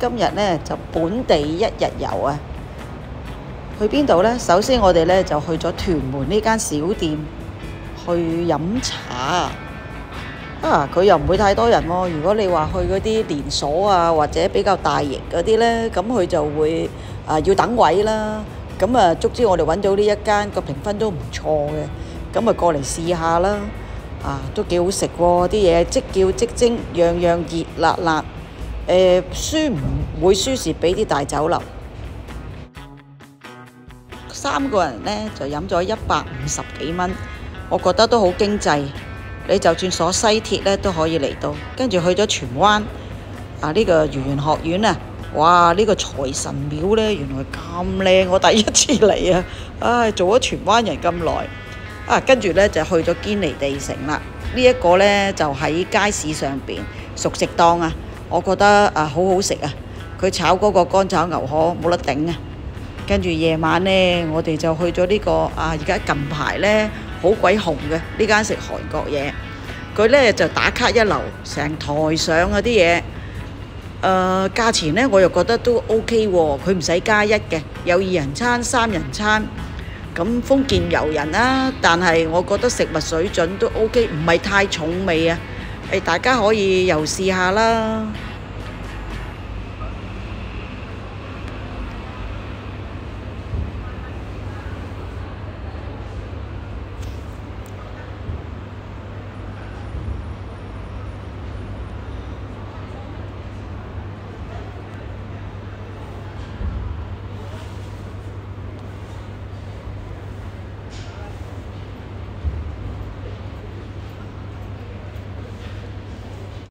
今日呢就本地一日遊啊！去邊度呢？首先我哋呢就去咗屯門呢間小店去飲茶啊！佢又唔會太多人喎。如果你話去嗰啲連鎖啊，或者比較大型嗰啲呢，咁佢就會要等位啦。咁啊，足之我哋揾到呢一間個評分都唔錯嘅，咁啊過嚟試下啦。都幾好食喎！啲嘢即叫即蒸，樣樣熱辣辣。輸唔會輸蝕俾啲大酒樓。3個人呢就飲咗150幾蚊，我覺得都好經濟。你就算坐西鐵呢都可以嚟到，跟住去咗荃灣呢個圓玄學院啊！哇！呢個財神廟呢原來咁靚，我第一次嚟啊！做咗荃灣人咁耐跟住呢就去咗堅尼地城啦。呢一個呢就喺街市上邊熟食檔啊！我覺得好好食啊！佢炒嗰個乾炒牛河冇得頂啊！跟住夜晚呢，我哋就去咗呢個而家近排呢好鬼紅嘅呢間食韓國嘢。佢呢就打卡一流，成台上嗰啲嘢。價錢呢我又覺得都 OK 喎，佢唔使加一嘅，有2人餐、3人餐。咁豐儉由人啦，但係我覺得食物水準都 OK，唔係太重味啊！大家可以又試下啦〜